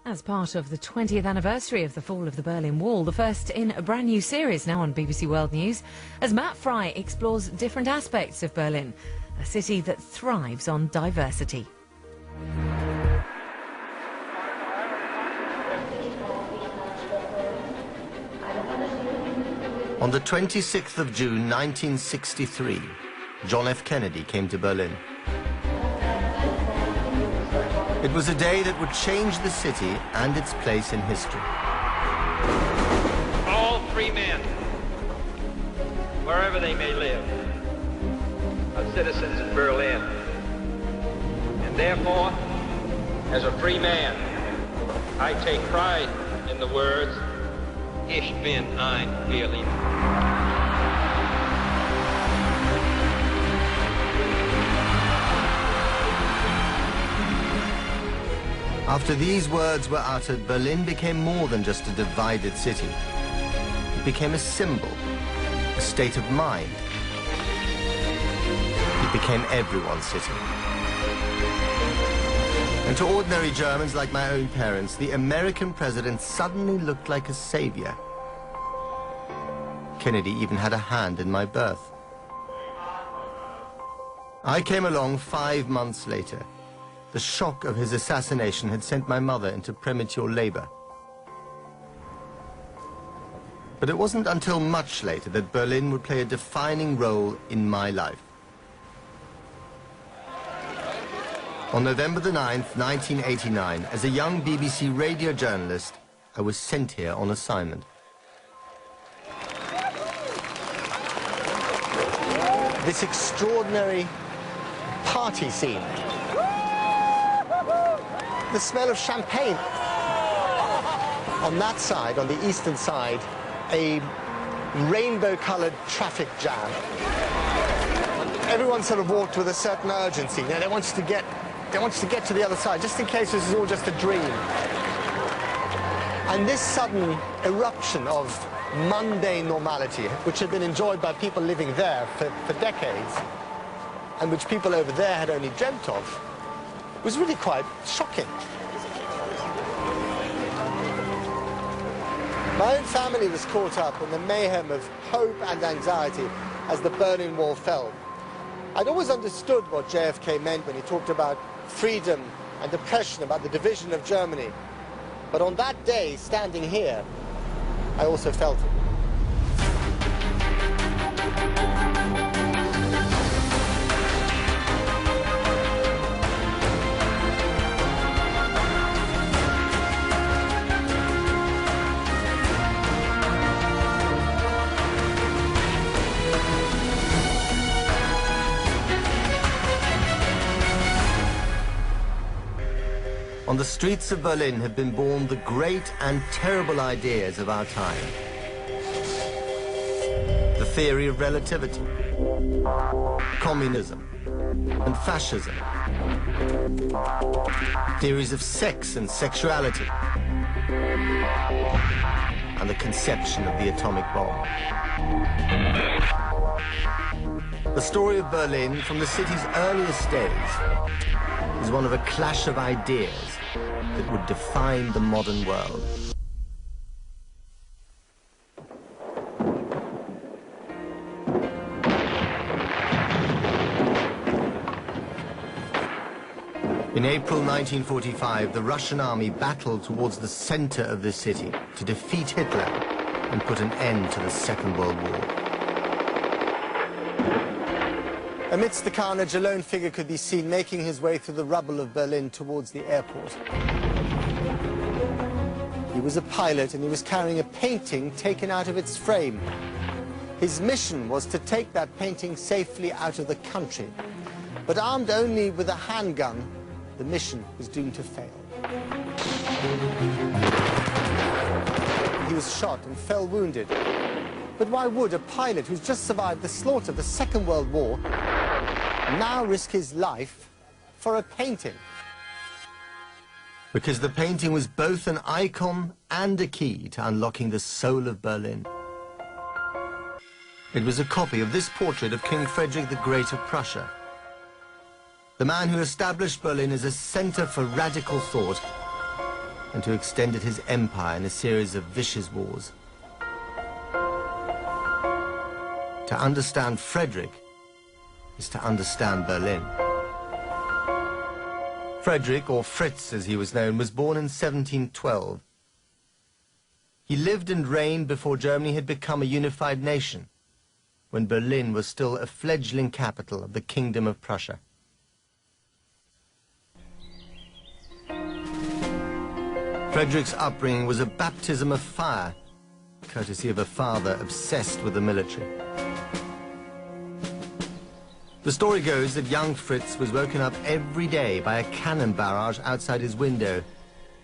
As part of the 20th anniversary of the fall of the Berlin Wall, the first in a brand new series now on BBC World News, as Matt Fry explores different aspects of Berlin, a city that thrives on diversity. On the 26th of June 1963, John F. Kennedy came to Berlin. It was a day that would change the city and its place in history. All free men, wherever they may live, are citizens of Berlin. And therefore, as a free man, I take pride in the words, Ich bin ein Berliner. After these words were uttered, Berlin became more than just a divided city. It became a symbol, a state of mind. It became everyone's city. And to ordinary Germans like my own parents, the American president suddenly looked like a savior. Kennedy even had a hand in my birth. I came along 5 months later. The shock of his assassination had sent my mother into premature labor. But it wasn't until much later that Berlin would play a defining role in my life. On November the 9th, 1989, as a young BBC radio journalist, I was sent here on assignment. This extraordinary party scene. The smell of champagne. On that side, on the eastern side, a rainbow-colored traffic jam. Everyone sort of walked with a certain urgency. You know, they wanted to get to the other side, just in case this is all just a dream. And this sudden eruption of mundane normality, which had been enjoyed by people living there for decades, and which people over there had only dreamt of, was really quite shocking. My own family was caught up in the mayhem of hope and anxiety as the Berlin Wall fell. I'd always understood what JFK meant when he talked about freedom and oppression, about the division of Germany. But on that day, standing here, I also felt it. On the streets of Berlin have been born the great and terrible ideas of our time. The theory of relativity, communism, and fascism. Theories of sex and sexuality. And the conception of the atomic bomb. The story of Berlin from the city's earliest days is one of a clash of ideas that would define the modern world. In April 1945, the Russian army battled towards the center of the city to defeat Hitler and put an end to the Second World War. Amidst the carnage, a lone figure could be seen making his way through the rubble of Berlin towards the airport. He was a pilot and he was carrying a painting taken out of its frame. His mission was to take that painting safely out of the country. But armed only with a handgun, the mission was doomed to fail. He was shot and fell wounded. But why would a pilot who's just survived the slaughter of the Second World War now risk his life for a painting? Because the painting was both an icon and a key to unlocking the soul of Berlin. It was a copy of this portrait of King Frederick the Great of Prussia, the man who established Berlin as a center for radical thought and who extended his empire in a series of vicious wars. To understand Frederick is to understand Berlin. Frederick, or Fritz as he was known, was born in 1712. He lived and reigned before Germany had become a unified nation, when Berlin was still a fledgling capital of the Kingdom of Prussia. Frederick's upbringing was a baptism of fire, courtesy of a father obsessed with the military. The story goes that young Fritz was woken up every day by a cannon barrage outside his window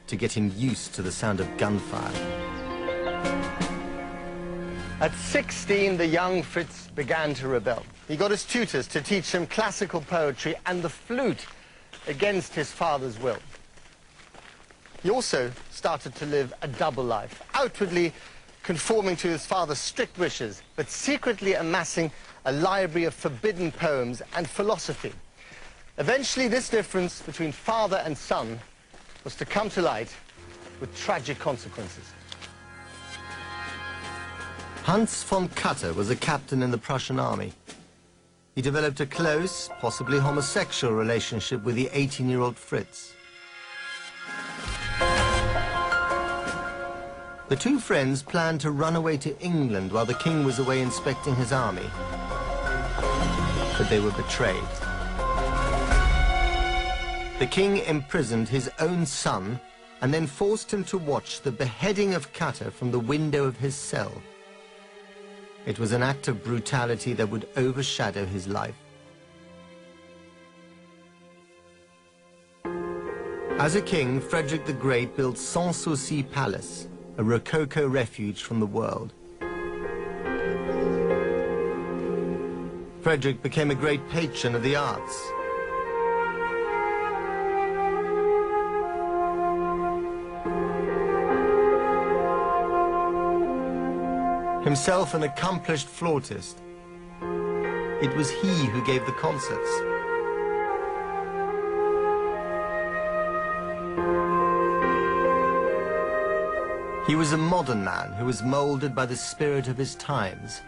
to get him used to the sound of gunfire. At 16, the young Fritz began to rebel. He got his tutors to teach him classical poetry and the flute against his father's will. He also started to live a double life, outwardly conforming to his father's strict wishes, but secretly amassing a library of forbidden poems and philosophy. Eventually, this difference between father and son was to come to light with tragic consequences. Hans von Katte was a captain in the Prussian army. He developed a close, possibly homosexual relationship with the 18-year-old Fritz. The two friends planned to run away to England while the king was away inspecting his army. But they were betrayed. The king imprisoned his own son and then forced him to watch the beheading of Katte from the window of his cell. It was an act of brutality that would overshadow his life. As a king, Frederick the Great built Sanssouci Palace, a Rococo refuge from the world. Frederick became a great patron of the arts. Himself an accomplished flautist, it was he who gave the concerts. He was a modern man who was molded by the spirit of his times,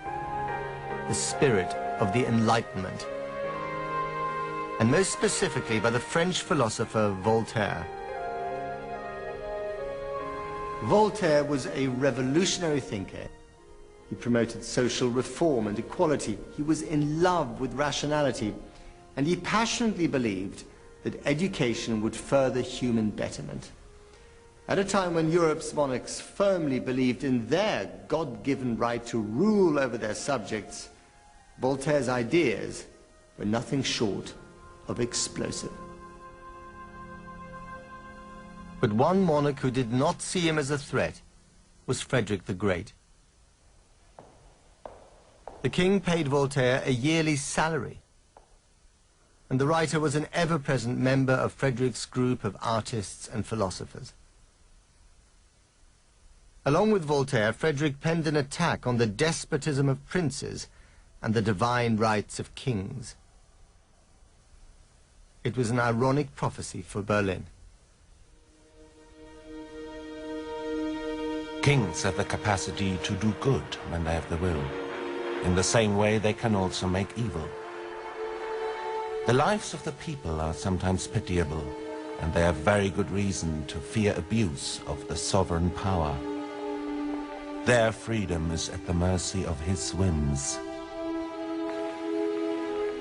the spirit of the Enlightenment, and most specifically by the French philosopher Voltaire. Voltaire was a revolutionary thinker. He promoted social reform and equality. He was in love with rationality, and he passionately believed that education would further human betterment. At a time when Europe's monarchs firmly believed in their God-given right to rule over their subjects, Voltaire's ideas were nothing short of explosive. But one monarch who did not see him as a threat was Frederick the Great. The king paid Voltaire a yearly salary, and the writer was an ever-present member of Frederick's group of artists and philosophers. Along with Voltaire, Frederick penned an attack on the despotism of princes and the divine rights of kings. It was an ironic prophecy for Berlin. Kings have the capacity to do good when they have the will. In the same way, they can also make evil. The lives of the people are sometimes pitiable, and they have very good reason to fear abuse of the sovereign power. Their freedom is at the mercy of his whims.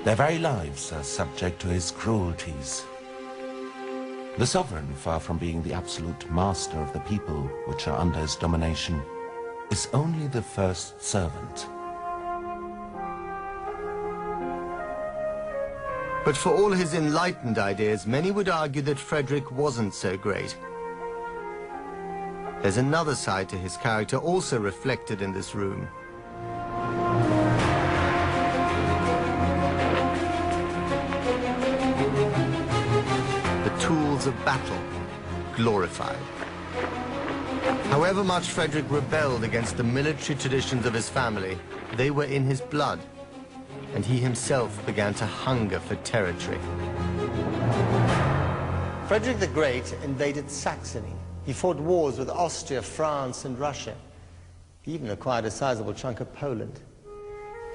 Their very lives are subject to his cruelties. The sovereign, far from being the absolute master of the people which are under his domination, is only the first servant. But for all his enlightened ideas, many would argue that Frederick wasn't so great. There's another side to his character also reflected in this room. The tools of battle glorified. However much Frederick rebelled against the military traditions of his family, they were in his blood, and he himself began to hunger for territory. Frederick the Great invaded Saxony, He fought wars with Austria, France, and Russia. He even acquired a sizable chunk of Poland.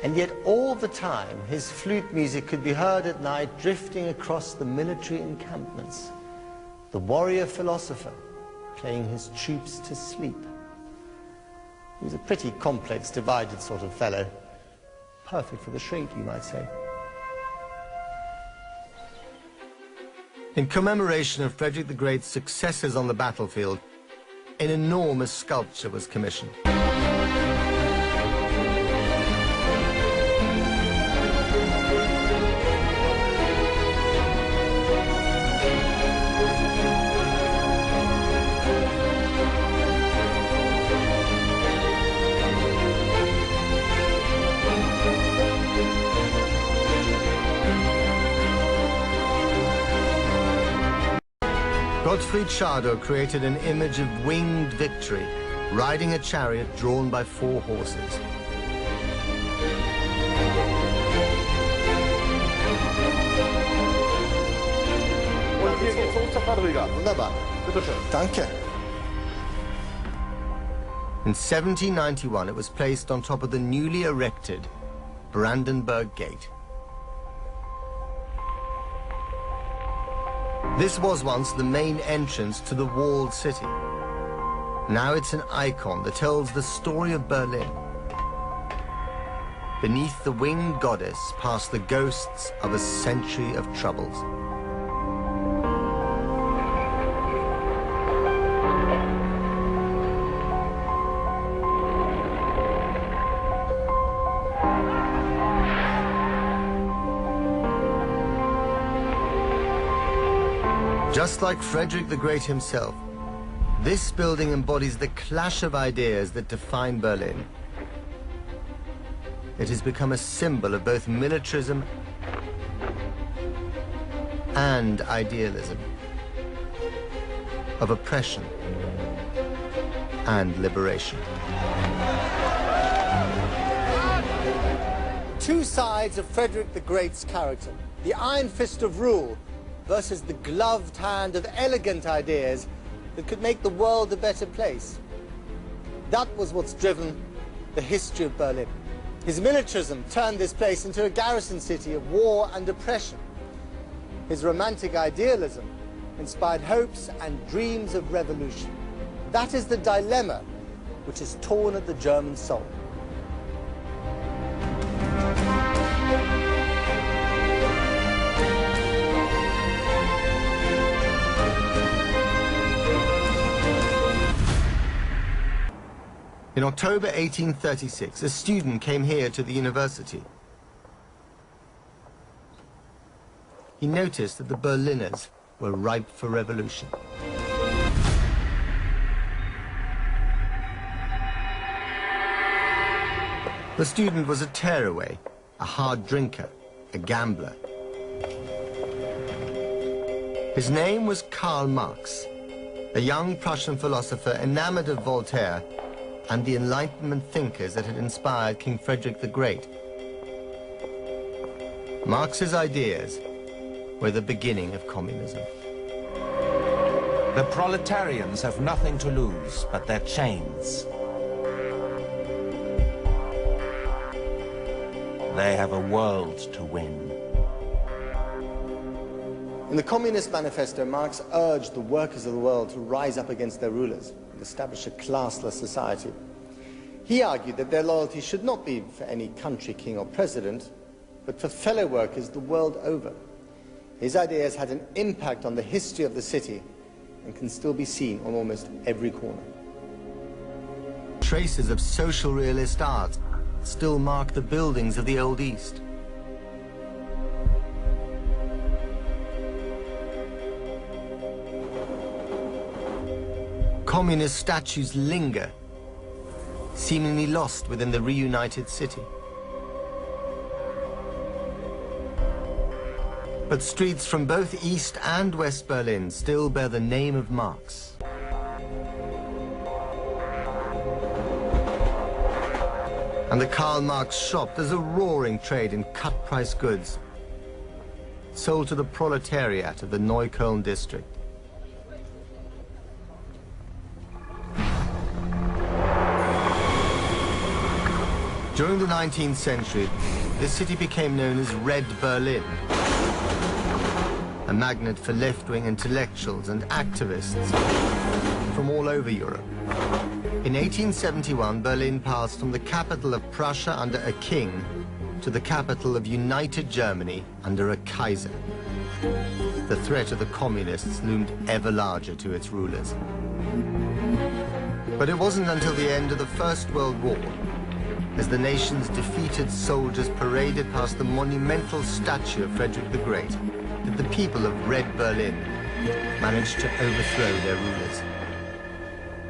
And yet all the time, his flute music could be heard at night drifting across the military encampments. The warrior philosopher playing his troops to sleep. He was a pretty complex, divided sort of fellow. Perfect for the shrink, you might say. In commemoration of Frederick the Great's successes on the battlefield, an enormous sculpture was commissioned. Gottfried Schadow created an image of winged victory, riding a chariot drawn by 4 horses. Wunderbar. Danke. In 1791, it was placed on top of the newly erected Brandenburg Gate. This was once the main entrance to the walled city. Now it's an icon that tells the story of Berlin. Beneath the winged goddess pass the ghosts of a century of troubles. Just like Frederick the Great himself, this building embodies the clash of ideas that define Berlin. It has become a symbol of both militarism and idealism, of oppression and liberation. Two sides of Frederick the Great's character. The iron fist of rule versus the gloved hand of elegant ideas that could make the world a better place. That was what's driven the history of Berlin. His militarism turned this place into a garrison city of war and oppression. His romantic idealism inspired hopes and dreams of revolution. That is the dilemma which has torn at the German soul. In October 1836, a student came here to the university. He noticed that the Berliners were ripe for revolution. The student was a tearaway, a hard drinker, a gambler. His name was Karl Marx, a young Prussian philosopher enamored of Voltaire and the Enlightenment thinkers that had inspired King Frederick the Great. Marx's ideas were the beginning of communism. The proletarians have nothing to lose but their chains. They have a world to win. In the Communist Manifesto, Marx urged the workers of the world to rise up against their rulers and establish a classless society. He argued that their loyalty should not be for any country king or president, but for fellow workers the world over. His ideas had an impact on the history of the city and can still be seen on almost every corner. Traces of social realist art still mark the buildings of the Old East. Communist statues linger, seemingly lost within the reunited city. But streets from both East and West Berlin still bear the name of Marx. And the Karl Marx shop, there's a roaring trade in cut-price goods, sold to the proletariat of the Neukölln district. During the 19th century, this city became known as Red Berlin, a magnet for left-wing intellectuals and activists from all over Europe. In 1871, Berlin passed from the capital of Prussia under a king to the capital of united Germany under a Kaiser. The threat of the communists loomed ever larger to its rulers. But it wasn't until the end of the First World War, as the nation's defeated soldiers paraded past the monumental statue of Frederick the Great, that the people of Red Berlin managed to overthrow their rulers.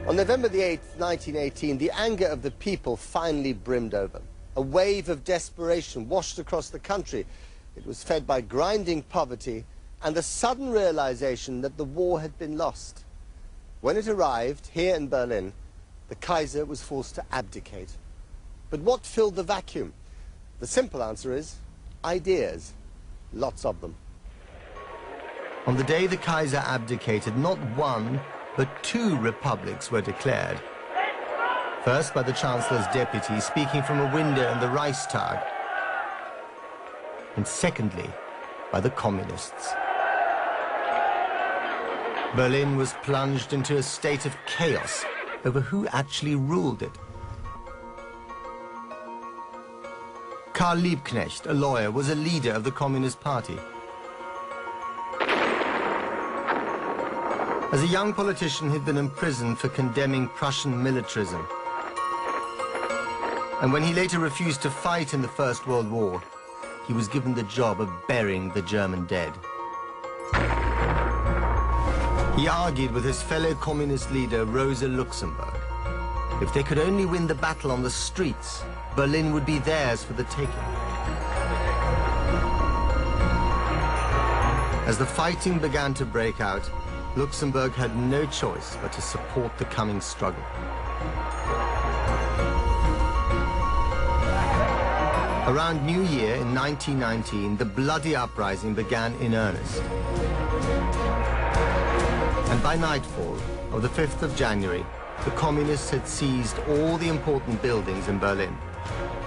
On November the 8th, 1918, the anger of the people finally brimmed over. A wave of desperation washed across the country. It was fed by grinding poverty and the sudden realization that the war had been lost. When it arrived here in Berlin, the Kaiser was forced to abdicate. But what filled the vacuum? The simple answer is ideas. Lots of them. On the day the Kaiser abdicated, not one, but two republics were declared. First by the Chancellor's deputy speaking from a window in the Reichstag, and secondly by the communists. Berlin was plunged into a state of chaos over who actually ruled it. Karl Liebknecht, a lawyer, was a leader of the Communist Party. As a young politician, he'd been imprisoned for condemning Prussian militarism. And when he later refused to fight in the First World War, he was given the job of burying the German dead. He argued with his fellow communist leader, Rosa Luxemburg. If they could only win the battle on the streets, Berlin would be theirs for the taking. As the fighting began to break out, Luxemburg had no choice but to support the coming struggle. Around New Year in 1919, the bloody uprising began in earnest. And by nightfall of the 5th of January, the communists had seized all the important buildings in Berlin,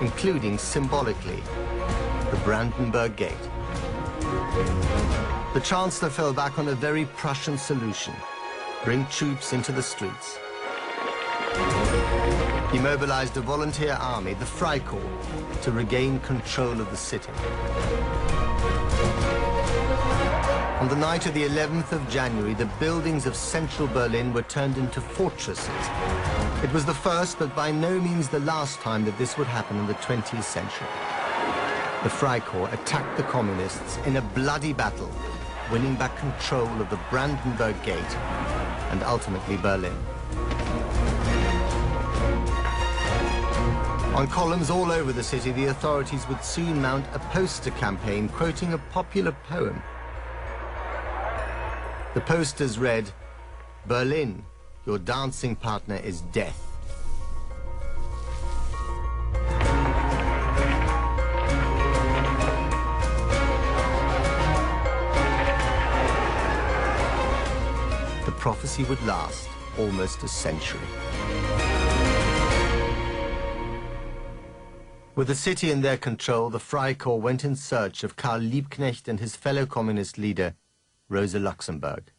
including, symbolically, the Brandenburg Gate. The Chancellor fell back on a very Prussian solution: bring troops into the streets. He mobilized a volunteer army, the Freikorps, to regain control of the city. On the night of the 11th of January, the buildings of central Berlin were turned into fortresses. It was the first, but by no means the last time that this would happen in the 20th century. The Freikorps attacked the communists in a bloody battle, winning back control of the Brandenburg Gate and ultimately Berlin. On columns all over the city, the authorities would soon mount a poster campaign quoting a popular poem. The posters read, "Berlin, your dancing partner is death." The prophecy would last almost a century. With the city in their control, the Freikorps went in search of Karl Liebknecht and his fellow communist leader, Rosa Luxemburg.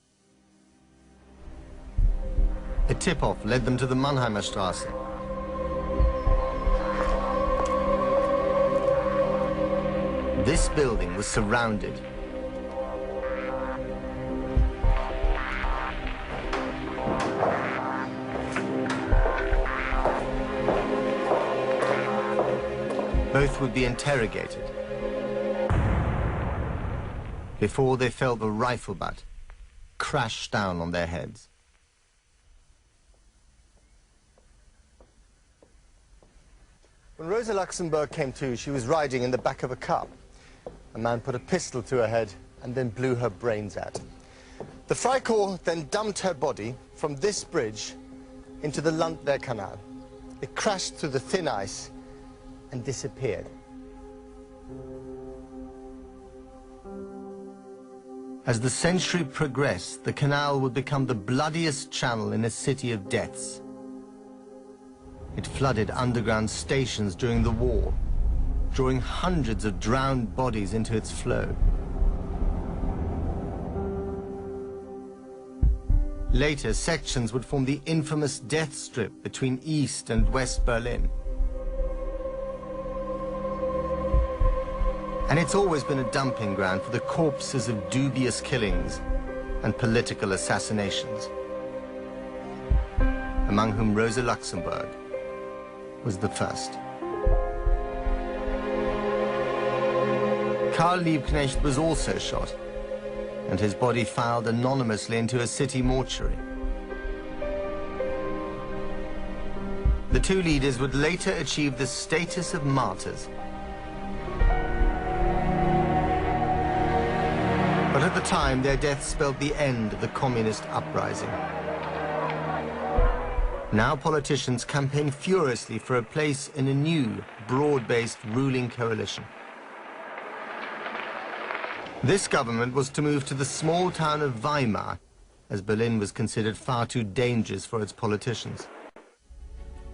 A tip-off led them to the Mannheimer Straße. This building was surrounded. Both would be interrogated before they felt the rifle butt crash down on their heads. When Rosa Luxemburg came to, she was riding in the back of a car. A man put a pistol to her head and then blew her brains out. The Freikorps then dumped her body from this bridge into the Landwehr Canal. It crashed through the thin ice and disappeared. As the century progressed, the canal would become the bloodiest channel in a city of deaths. It flooded underground stations during the war, drawing hundreds of drowned bodies into its flow. Later, sections would form the infamous death strip between East and West Berlin. And it's always been a dumping ground for the corpses of dubious killings and political assassinations, among whom Rosa Luxemburg was the first. Karl Liebknecht was also shot, and his body filed anonymously into a city mortuary. The two leaders would later achieve the status of martyrs. But at the time, their death spelled the end of the communist uprising. Now politicians campaign furiously for a place in a new, broad-based ruling coalition. This government was to move to the small town of Weimar, as Berlin was considered far too dangerous for its politicians.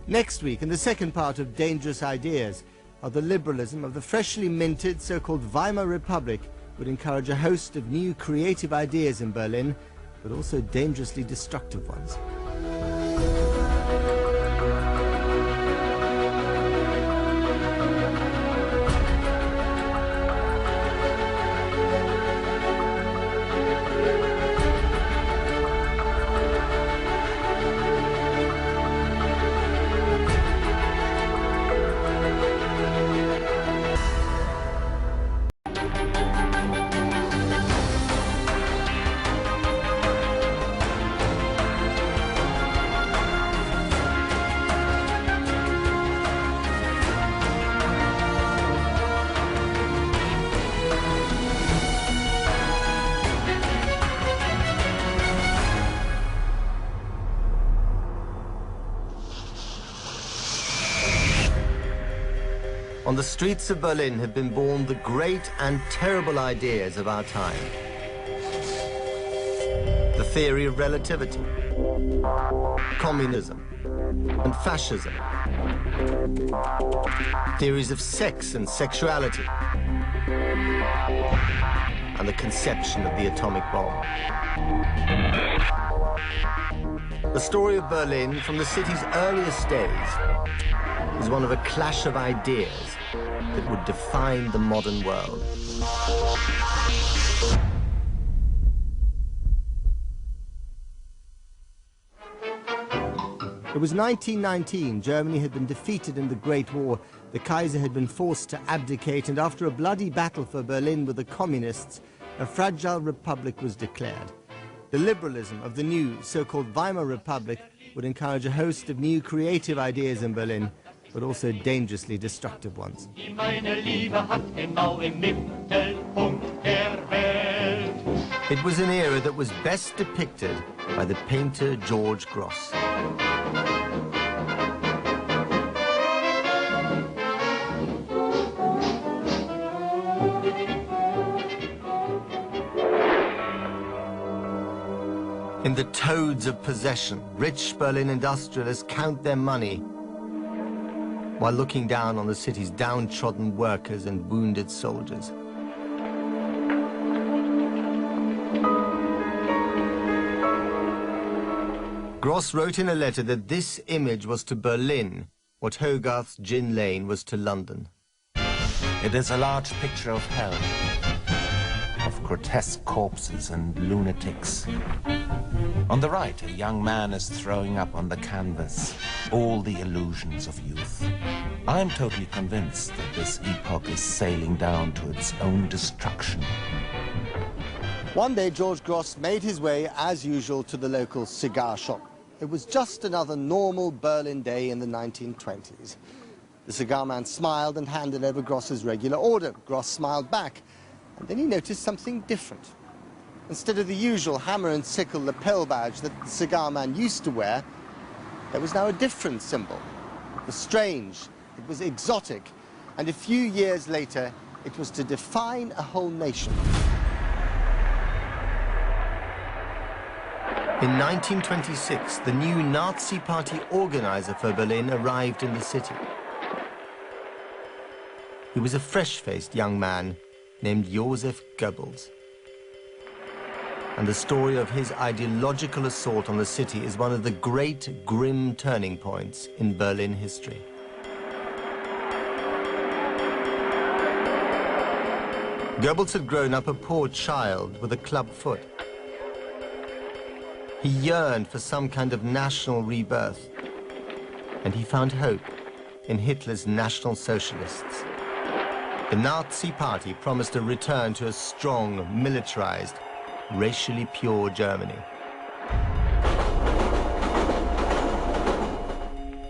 Next week, in the second part of Dangerous Ideas, how the liberalism of the freshly minted so-called Weimar Republic would encourage a host of new creative ideas in Berlin, but also dangerously destructive ones. On the streets of Berlin have been born the great and terrible ideas of our time. The theory of relativity, communism, and fascism. Theories of sex and sexuality. And the conception of the atomic bomb. The story of Berlin from the city's earliest days is one of a clash of ideas that would define the modern world. It was 1919. Germany had been defeated in the Great War. The Kaiser had been forced to abdicate, and after a bloody battle for Berlin with the communists, a fragile republic was declared. The liberalism of the new so-called Weimar Republic would encourage a host of new creative ideas in Berlin, but also dangerously destructive ones. It was an era that was best depicted by the painter George Grosz. In The Toads of Possession, rich Berlin industrialists count their money while looking down on the city's downtrodden workers and wounded soldiers. Grosz wrote in a letter that this image was to Berlin what Hogarth's Gin Lane was to London. It is a large picture of hell, of grotesque corpses and lunatics. On the right, a young man is throwing up on the canvas all the illusions of youth. I'm totally convinced that this epoch is sailing down to its own destruction. One day, George Grosz made his way, as usual, to the local cigar shop. It was just another normal Berlin day in the 1920s. The cigar man smiled and handed over Gross's regular order. Grosz smiled back, and then he noticed something different. Instead of the usual hammer and sickle lapel badge that the cigar man used to wear, there was now a different symbol. It was strange, it was exotic, and a few years later, it was to define a whole nation. In 1926, the new Nazi Party organizer for Berlin arrived in the city. He was a fresh-faced young man named Joseph Goebbels. And the story of his ideological assault on the city is one of the great, grim turning points in Berlin history. Goebbels had grown up a poor child with a club foot. He yearned for some kind of national rebirth, and he found hope in Hitler's National Socialists. The Nazi Party promised a return to a strong, militarized, racially pure Germany.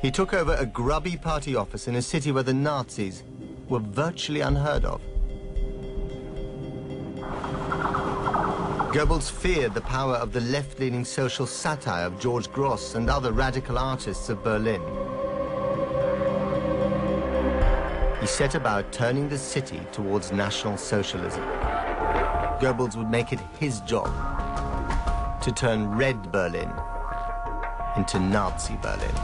He took over a grubby party office in a city where the Nazis were virtually unheard of. Goebbels feared the power of the left-leaning social satire of George Grosz and other radical artists of Berlin. He set about turning the city towards National Socialism. Goebbels would make it his job to turn Red Berlin into Nazi Berlin.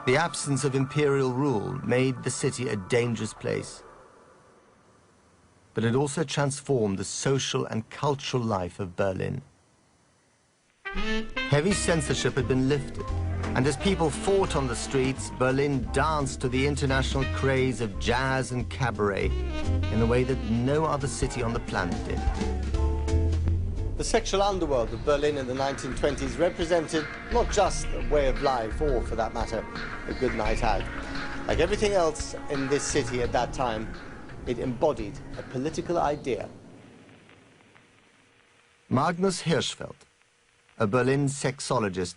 The absence of imperial rule made the city a dangerous place, but it also transformed the social and cultural life of Berlin. Heavy censorship had been lifted, and as people fought on the streets, Berlin danced to the international craze of jazz and cabaret in a way that no other city on the planet did. The sexual underworld of Berlin in the 1920s represented not just a way of life, or for that matter, a good night out. Like everything else in this city at that time, it embodied a political idea. Magnus Hirschfeld, a Berlin sexologist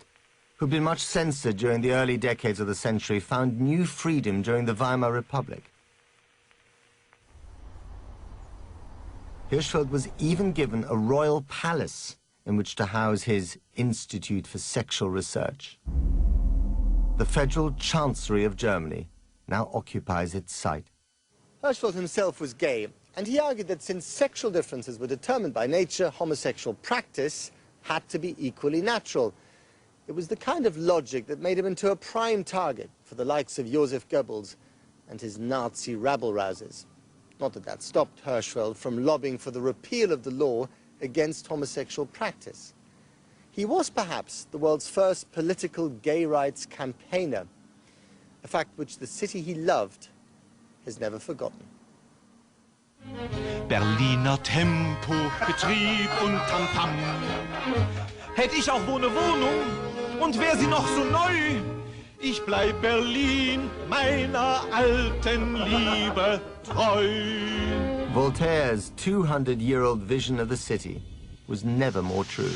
who'd been much censored during the early decades of the century, found new freedom during the Weimar Republic. Hirschfeld was even given a royal palace in which to house his Institute for Sexual Research. The Federal Chancellery of Germany now occupies its site. Hirschfeld himself was gay, and he argued that since sexual differences were determined by nature, homosexual practice had to be equally natural. It was the kind of logic that made him into a prime target for the likes of Joseph Goebbels and his Nazi rabble-rousers. Not that that stopped Hirschfeld from lobbying for the repeal of the law against homosexual practice. He was perhaps the world's first political gay rights campaigner, a fact which the city he loved has never forgotten. Berliner Tempo, Betrieb und Tamtam. Hätt ich auch wohl ne Wohnung und wär sie noch so neu. Ich bleib Berlin, meiner alten Liebe treu. Voltaire's 200-year-old vision of the city was never more true.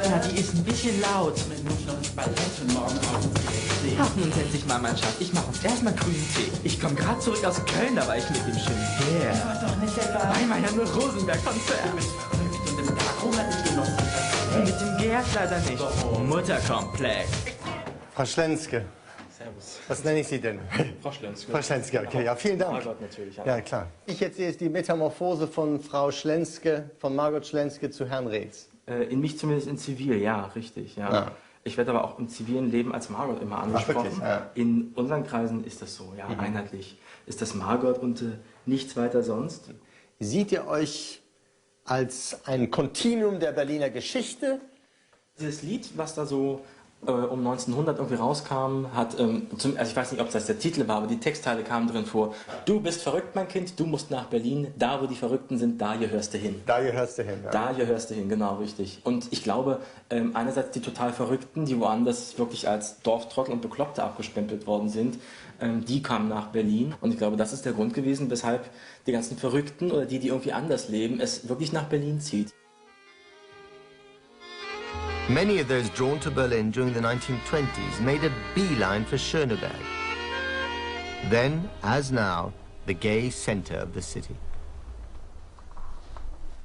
Ja, die ist ein bisschen laut. Ach, nun setz dich mal, mein Schatz. Ich mache uns erstmal grünen Tee. Ich komme gerade zurück aus Köln, da war ich mit dem schönen Bär. Ja, doch nicht etwa. Bei meinem Rosenberg-Konzert. Du bist verrückt und im Tag hat nicht genossen. Mit dem Gerd leider nicht. Oh. Mutterkomplex. Frau Schlenske. Servus. Was nenne ich Sie denn? Frau Schlenske. Frau Schlenske, okay, ja, vielen Dank. Margot natürlich. Ja, klar. Ich erzähle jetzt die Metamorphose von Frau Schlenske, von Margot Schlenske zu Herrn Reetz. In mich zumindest in Zivil, ja, richtig, ja. Ja. Ich werde aber auch im zivilen Leben als Margot immer angesprochen. Ach, wirklich? Ja. In unseren Kreisen ist das so, ja, einheitlich. Ist das Margot und nichts weiter sonst. Sieht ihr euch als ein Kontinuum der Berliner Geschichte? Dieses Lied, was da so um 1900 irgendwie rauskam, hat, also ich weiß nicht, ob das der Titel war, aber die Textteile kamen drin vor. Du bist verrückt, mein Kind, du musst nach Berlin, da wo die Verrückten sind, da gehörst du hin. Da gehörst du hin, ja. Da gehörst du hin, genau, richtig. Und ich glaube, einerseits die total Verrückten, die woanders wirklich als Dorftrottel und Bekloppte abgestempelt worden sind, die kamen nach Berlin. Und ich glaube, das ist der Grund gewesen, weshalb die ganzen Verrückten oder die irgendwie anders leben, es wirklich nach Berlin zieht. Many of those drawn to Berlin during the 1920s made a beeline for Schöneberg. Then, as now, the gay center of the city.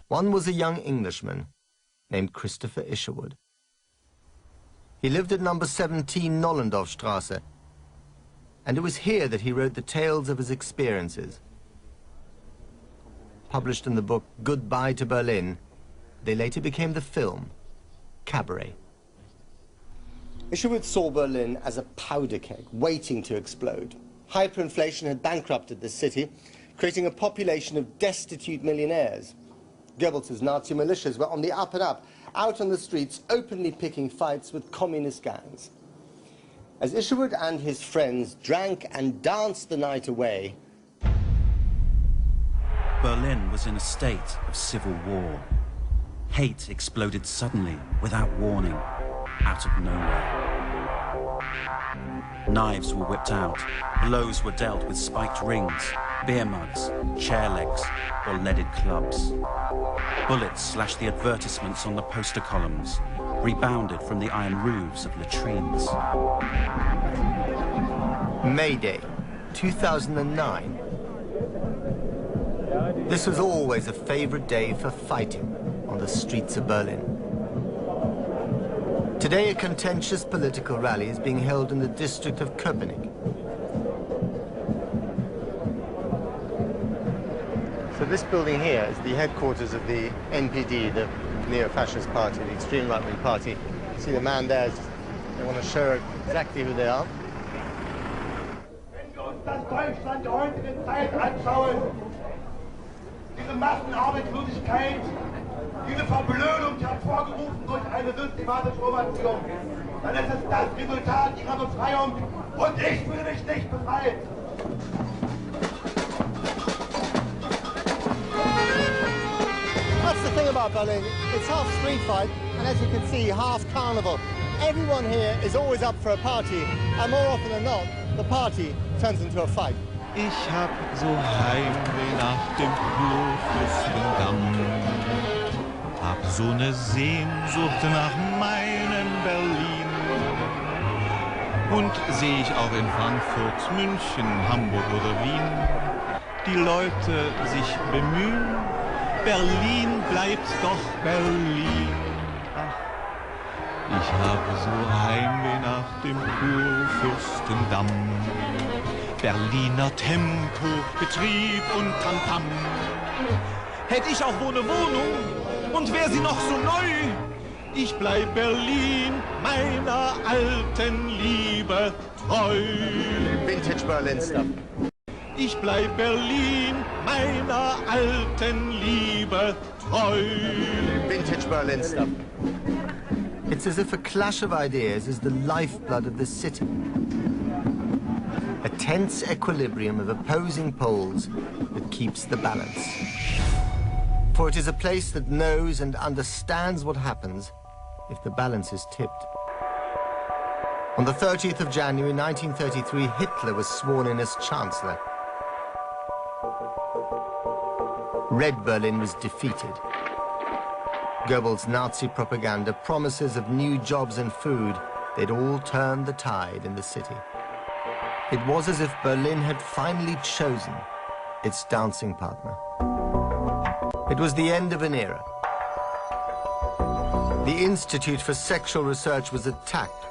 One was a young Englishman named Christopher Isherwood. He lived at number 17 Nollendorfstrasse, and it was here that he wrote the tales of his experiences. Published in the book Goodbye to Berlin, they later became the film Cabaret. Isherwood saw Berlin as a powder keg waiting to explode. Hyperinflation had bankrupted the city, creating a population of destitute millionaires. Goebbels' Nazi militias were on the up and up, out on the streets, openly picking fights with communist gangs. As Isherwood and his friends drank and danced the night away, Berlin was in a state of civil war. Hate exploded suddenly, without warning, out of nowhere. Knives were whipped out, blows were dealt with spiked rings, beer mugs, chair legs, or leaded clubs. Bullets slashed the advertisements on the poster columns, rebounded from the iron roofs of latrines. May Day, 2009. This was always a favorite day for fighting on the streets of Berlin. Today, a contentious political rally is being held in the district of Köpenick. so this building here is the headquarters of the NPD, the neo-fascist party, the extreme right-wing party. You see the man there, they want to show exactly who they are. Wenn wir uns das Deutschland der heutigen Zeit anschauen, diese Massenarbeitslosigkeit, diese Verblödung hervorgerufen durch eine systematische Provokation, dann ist es das Resultat ihrer Befreiung und ich fühle mich nicht befreit. That's the thing about Berlin. It's half street fight, and as you can see, half carnival. Everyone here is always up for a party, and more often than not, the party turns into a fight. Ich hab so Heimweh nach dem Kurfürstendamm. Hab so ne Sehnsucht nach meinem Berlin. Und seh ich auch in Frankfurt, München, Hamburg oder Wien die Leute sich bemühen, Berlin bleibt doch Berlin. Ach, ich habe so Heimweh nach dem Kurfürstendamm. Berliner Tempo, Betrieb und Tamtam. Hätt ich auch wo ne Wohnung und wär sie noch so neu, ich bleib Berlin meiner alten Liebe treu. Vintage Berlin stuff. Ich bleib Berlin meiner alten Liebe treu. Vintage Berlin stuff. It's as if a clash of ideas is the lifeblood of the city. A tense equilibrium of opposing poles that keeps the balance. For it is a place that knows and understands what happens if the balance is tipped. On the 30th of January 1933, Hitler was sworn in as Chancellor. Red Berlin was defeated. Goebbels' Nazi propaganda, promises of new jobs and food, they'd all turned the tide in the city. It was as if Berlin had finally chosen its dancing partner. It was the end of an era. The Institute for Sexual Research was attacked,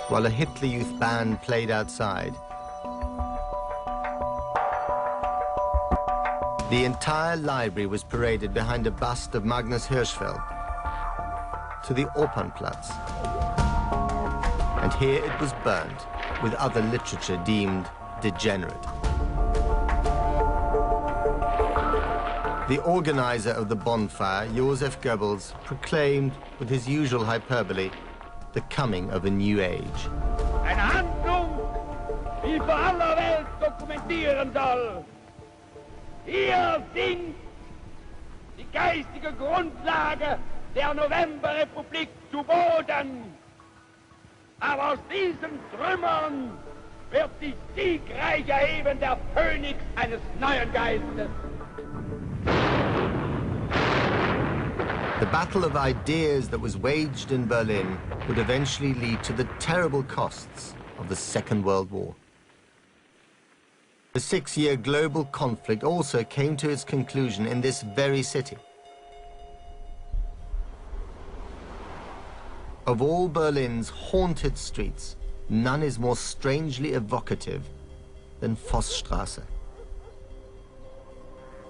while a Hitler Youth band played outside. The entire library was paraded behind a bust of Magnus Hirschfeld to the Opernplatz. And here it was burned, with other literature deemed degenerate. The organizer of the bonfire, Joseph Goebbels, proclaimed, with his usual hyperbole, the coming of a new age. Eine Handlung, die für aller Welt dokumentieren soll. Hier sind die geistige Grundlage der Novemberrepublik zu Boden. Aber aus diesen Trümmern wird sich siegreich erheben der Phönix eines neuen Geistes. The battle of ideas that was waged in Berlin would eventually lead to the terrible costs of the Second World War. The 6-year global conflict also came to its conclusion in this very city. Of all Berlin's haunted streets, none is more strangely evocative than Vossstraße.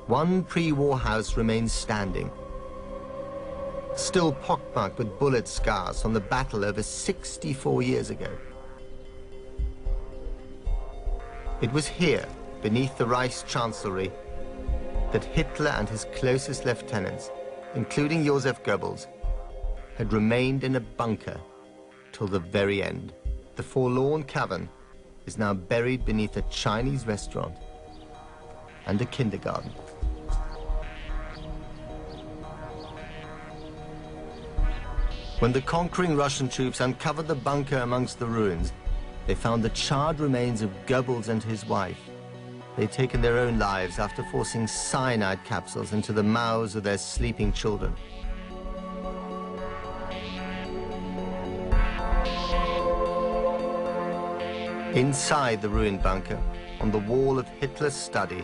One pre-war house remains standing, still pockmarked with bullet scars from the battle over 64 years ago. It was here, beneath the Reichschancellery, that Hitler and his closest lieutenants, including Joseph Goebbels, had remained in a bunker till the very end. The forlorn cavern is now buried beneath a Chinese restaurant and a kindergarten. When the conquering Russian troops uncovered the bunker amongst the ruins, they found the charred remains of Goebbels and his wife. They'd taken their own lives after forcing cyanide capsules into the mouths of their sleeping children. Inside the ruined bunker, on the wall of Hitler's study,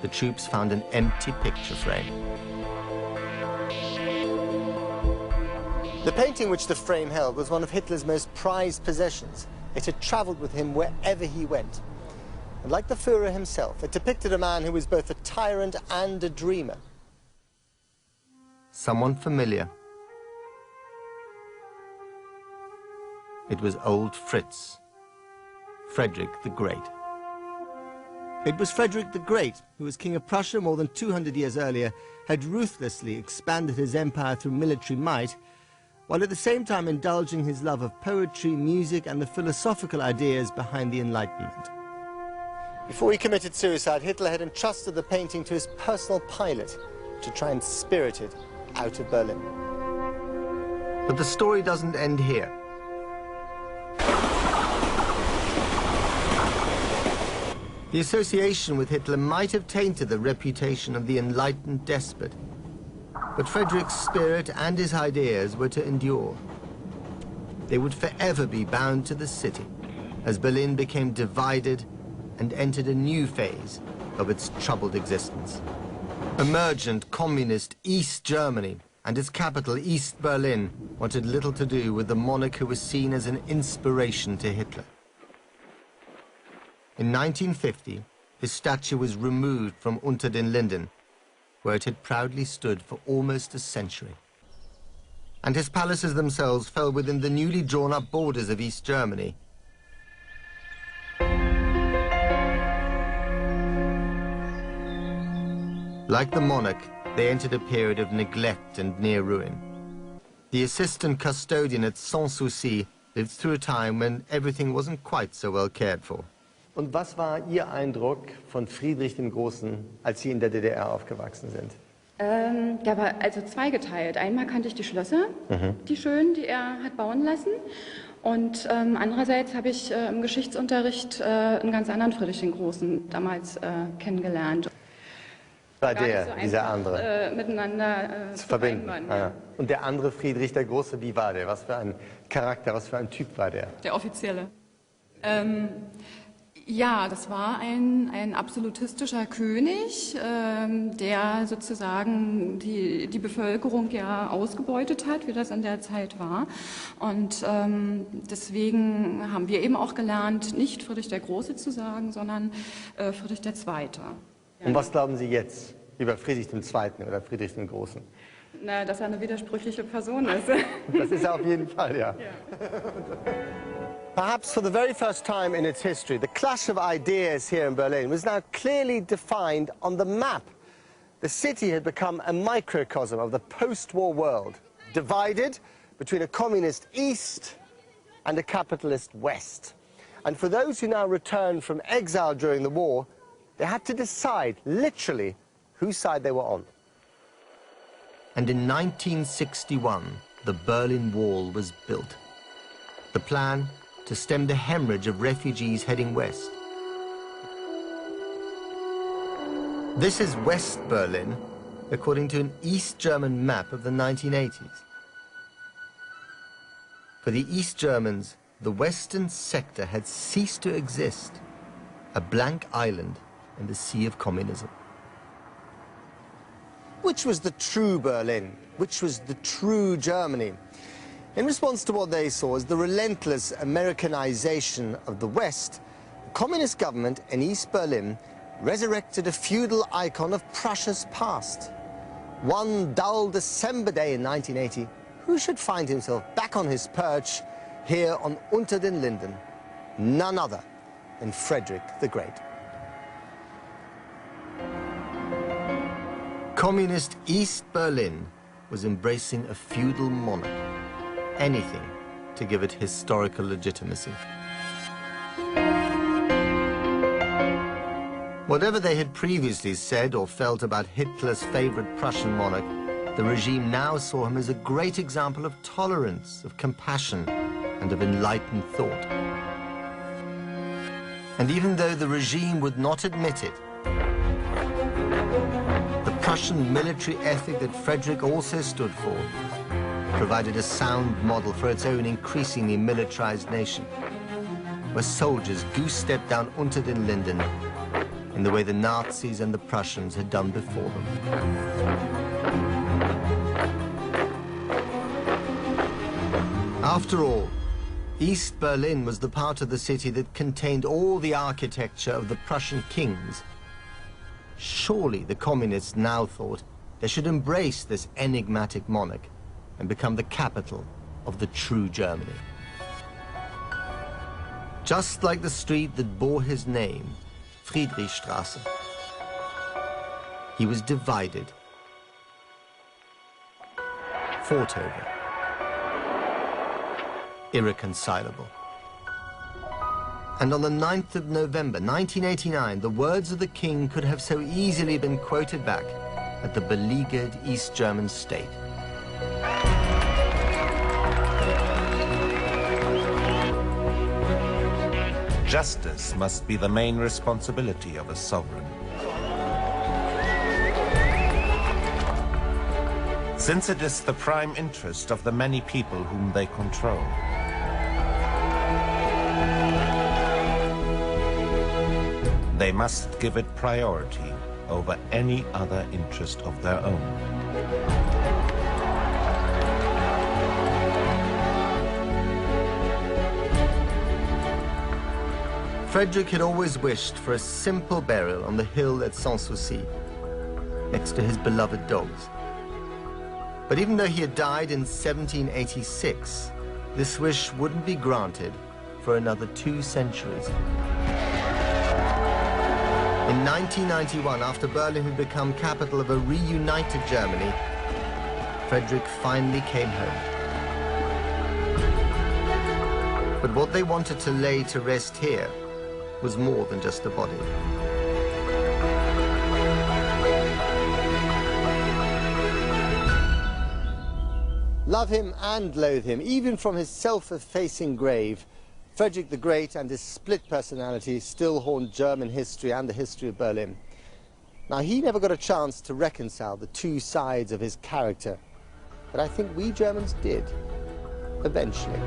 the troops found an empty picture frame. The painting which the frame held was one of Hitler's most prized possessions. It had traveled with him wherever he went. And like the Führer himself, it depicted a man who was both a tyrant and a dreamer. Someone familiar. It was old Fritz, Frederick the Great. It was Frederick the Great, who was King of Prussia more than 200 years earlier, had ruthlessly expanded his empire through military might, while at the same time indulging his love of poetry, music, and the philosophical ideas behind the Enlightenment. Before he committed suicide, Hitler had entrusted the painting to his personal pilot to try and spirit it out of Berlin. But the story doesn't end here. The association with Hitler might have tainted the reputation of the enlightened despot, but Frederick's spirit and his ideas were to endure. They would forever be bound to the city as Berlin became divided and entered a new phase of its troubled existence. Emergent communist East Germany and its capital, East Berlin, wanted little to do with the monarch who was seen as an inspiration to Hitler. In 1950, his statue was removed from Unter den Linden, where it had proudly stood for almost a century. And his palaces themselves fell within the newly drawn-up borders of East Germany. Like the monarch, they entered a period of neglect and near ruin. The assistant custodian at Sanssouci lived through a time when everything wasn't quite so well cared for. Und was war Ihr Eindruck von Friedrich dem Großen, als Sie in der DDR aufgewachsen sind? Der war also zweigeteilt. Einmal kannte ich die Schlösser, die schönen, die er hat bauen lassen. Und andererseits habe ich im Geschichtsunterricht einen ganz anderen Friedrich den Großen damals kennengelernt. War der, so dieser andere? Miteinander zu verbinden. Ja. Und der andere Friedrich der Große, wie war der? Was für ein Charakter, was für ein Typ war der? Der Offizielle. Ja, das war ein absolutistischer König, der sozusagen die Bevölkerung ja ausgebeutet hat, wie das in der Zeit war. Und deswegen haben wir eben auch gelernt, nicht Friedrich der Große zu sagen, sondern Friedrich der Zweite. Ja. Und was glauben Sie jetzt über Friedrich den Zweiten oder Friedrich den Großen? Na, dass er eine widersprüchliche Person ist. Das ist er auf jeden Fall, ja. Perhaps for the very first time in its history, the clash of ideas here in Berlin was now clearly defined on the map. The city had become a microcosm of the post-war world, divided between a communist East and a capitalist West. And for those who now returned from exile during the war, they had to decide, literally, whose side they were on. And in 1961, the Berlin Wall was built. The plan? To stem the hemorrhage of refugees heading west. This is West Berlin, according to an East German map of the 1980s. For the East Germans, the western sector had ceased to exist, a blank island in the sea of communism. Which was the true Berlin? Which was the true Germany? In response to what they saw as the relentless Americanization of the West, the communist government in East Berlin resurrected a feudal icon of Prussia's past. One dull December day in 1980, who should find himself back on his perch here on Unter den Linden? None other than Frederick the Great. Communist East Berlin was embracing a feudal monarch. Anything to give it historical legitimacy. Whatever they had previously said or felt about Hitler's favorite Prussian monarch, the regime now saw him as a great example of tolerance, of compassion, and of enlightened thought. And even though the regime would not admit it, the Prussian military ethic that Frederick also stood for provided a sound model for its own increasingly militarized nation, where soldiers goose-stepped down Unter den Linden in the way the Nazis and the Prussians had done before them. After all, East Berlin was the part of the city that contained all the architecture of the Prussian kings. Surely the communists now thought they should embrace this enigmatic monarch and become the capital of the true Germany. Just like the street that bore his name, Friedrichstraße, he was divided, fought over, irreconcilable. And on the 9th of November 1989, the words of the king could have so easily been quoted back at the beleaguered East German state. Justice must be the main responsibility of a sovereign. Since it is the prime interest of the many people whom they control. They must give it priority over any other interest of their own. Frederick had always wished for a simple burial on the hill at Sanssouci, next to his beloved dogs. But even though he had died in 1786, this wish wouldn't be granted for another 2 centuries. In 1991, after Berlin had become capital of a reunited Germany, Frederick finally came home. But what they wanted to lay to rest here was more than just a body. Love him and loathe him, even from his self-effacing grave, Frederick the Great and his split personality still haunt German history and the history of Berlin. Now, he never got a chance to reconcile the 2 sides of his character, but I think we Germans did, eventually.